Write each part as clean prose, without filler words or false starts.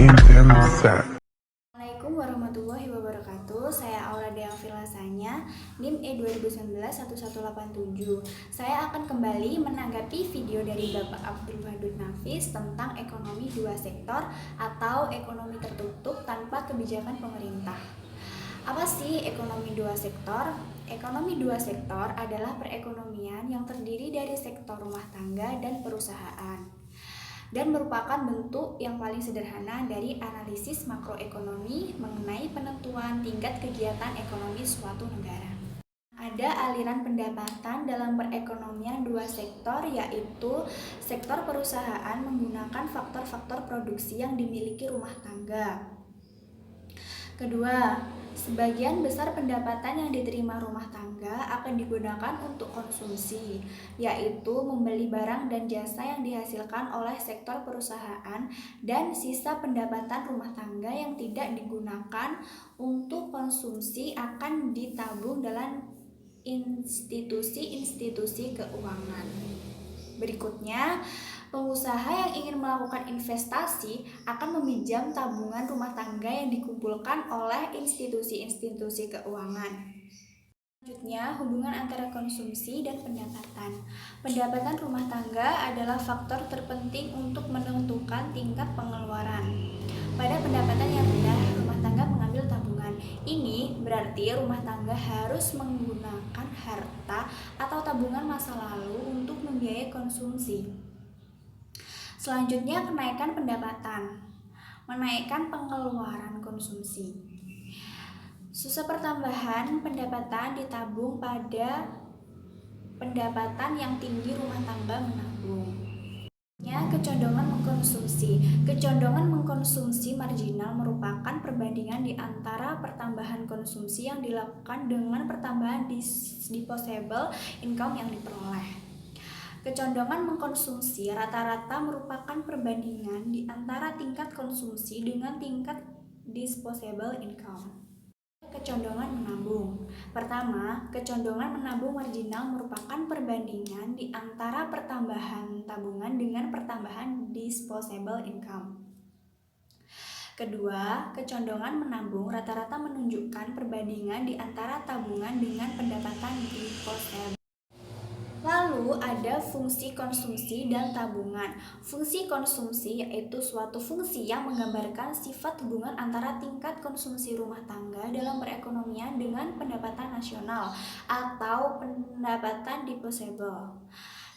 intensa. Assalamualaikum warahmatullahi wabarakatuh. Saya Aura Deafilasanya, NIM E2019-1187. Saya akan kembali menanggapi video dari Bapak Abdul Wadud Nafis tentang ekonomi dua sektor atau ekonomi tertutup tanpa kebijakan pemerintah. Apa sih ekonomi dua sektor? Ekonomi dua sektor adalah perekonomian yang terdiri dari sektor rumah tangga dan perusahaan, dan merupakan bentuk yang paling sederhana dari analisis makroekonomi mengenai penentuan tingkat kegiatan ekonomi suatu negara. Ada aliran pendapatan dalam perekonomian dua sektor, yaitu sektor perusahaan menggunakan faktor-faktor produksi yang dimiliki rumah tangga. Kedua, sebagian besar pendapatan yang diterima rumah tangga akan digunakan untuk konsumsi, yaitu membeli barang dan jasa yang dihasilkan oleh sektor perusahaan, dan sisa pendapatan rumah tangga yang tidak digunakan untuk konsumsi akan ditabung dalam institusi-institusi keuangan. Berikutnya, pengusaha yang ingin melakukan investasi akan meminjam tabungan rumah tangga yang dikumpulkan oleh institusi-institusi keuangan. Selanjutnya, hubungan antara konsumsi dan pendapatan. Pendapatan rumah tangga adalah faktor terpenting untuk menentukan tingkat pengeluaran. Pada pendapatan yang rendah, rumah tangga mengambil tabungan. Ini berarti rumah tangga harus menggunakan harta atau tabungan masa lalu untuk membiayai konsumsi. Selanjutnya, kenaikan pendapatan menaikkan pengeluaran konsumsi. Sisa pertambahan pendapatan ditabung pada pendapatan yang tinggi rumah tangga menabung. Kecondongan mengkonsumsi. Kecondongan mengkonsumsi marginal merupakan perbandingan di antara pertambahan konsumsi yang dilakukan dengan pertambahan disposable income yang diperoleh. Kecondongan mengkonsumsi rata-rata merupakan perbandingan di antara tingkat konsumsi dengan tingkat disposable income. Kecondongan menabung. Pertama, kecondongan menabung marginal merupakan perbandingan di antara pertambahan tabungan dengan pertambahan disposable income. Kedua, kecondongan menabung rata-rata menunjukkan perbandingan di antara tabungan dengan pendapatan disposable. Lalu ada fungsi konsumsi dan tabungan. Fungsi konsumsi yaitu suatu fungsi yang menggambarkan sifat hubungan antara tingkat konsumsi rumah tangga dalam perekonomian dengan pendapatan nasional atau pendapatan disposable.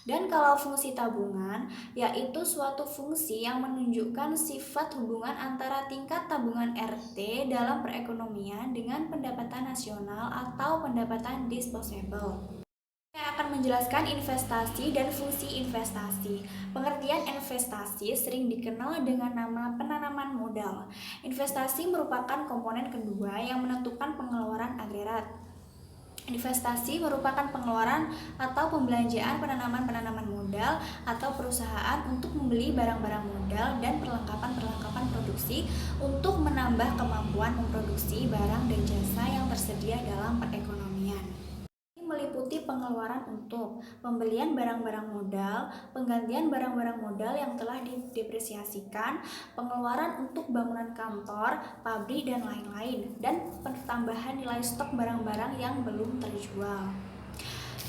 Dan kalau fungsi tabungan yaitu suatu fungsi yang menunjukkan sifat hubungan antara tingkat tabungan RT dalam perekonomian dengan pendapatan nasional atau pendapatan disposable. Saya akan menjelaskan investasi dan fungsi investasi. Pengertian investasi sering dikenal dengan nama penanaman modal. Investasi merupakan komponen kedua yang menentukan pengeluaran agregat. Investasi merupakan pengeluaran atau pembelanjaan penanaman modal atau perusahaan untuk membeli barang-barang modal dan perlengkapan-perlengkapan produksi untuk menambah kemampuan memproduksi barang dan jasa yang tersedia dalam perekonomian. Meliputi pengeluaran untuk pembelian barang-barang modal, penggantian barang-barang modal yang telah didepresiasikan, pengeluaran untuk bangunan kantor, pabrik, dan lain-lain, dan pertambahan nilai stok barang-barang yang belum terjual.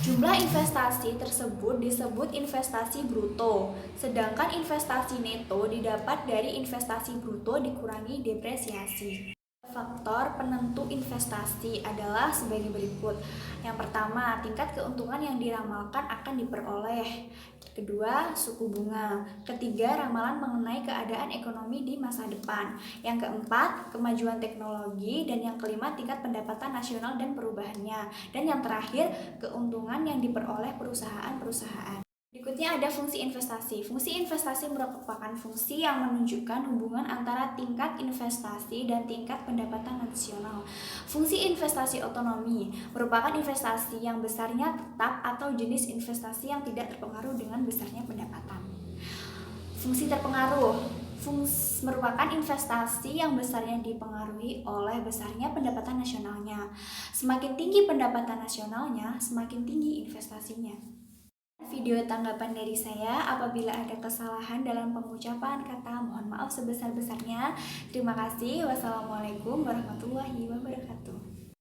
Jumlah investasi tersebut disebut investasi bruto, sedangkan investasi neto didapat dari investasi bruto dikurangi depresiasi. Faktor penentu investasi adalah sebagai berikut. Yang pertama, tingkat keuntungan yang diramalkan akan diperoleh. Kedua, suku bunga. Ketiga, ramalan mengenai keadaan ekonomi di masa depan. Yang keempat, kemajuan teknologi. Dan yang kelima, tingkat pendapatan nasional dan perubahannya. Dan yang terakhir, keuntungan yang diperoleh perusahaan-perusahaan. Berikutnya ada fungsi investasi. Fungsi investasi merupakan fungsi yang menunjukkan hubungan antara tingkat investasi dan tingkat pendapatan nasional. Fungsi investasi otonomi merupakan investasi yang besarnya tetap atau jenis investasi yang tidak terpengaruh dengan besarnya pendapatan. Fungsi terpengaruh merupakan investasi yang besarnya dipengaruhi oleh besarnya pendapatan nasionalnya. Semakin tinggi pendapatan nasionalnya, semakin tinggi investasinya. Video tanggapan dari saya. Apabila ada kesalahan dalam pengucapan kata, mohon maaf sebesar-besarnya. Terima kasih. Wassalamualaikum warahmatullahi wabarakatuh.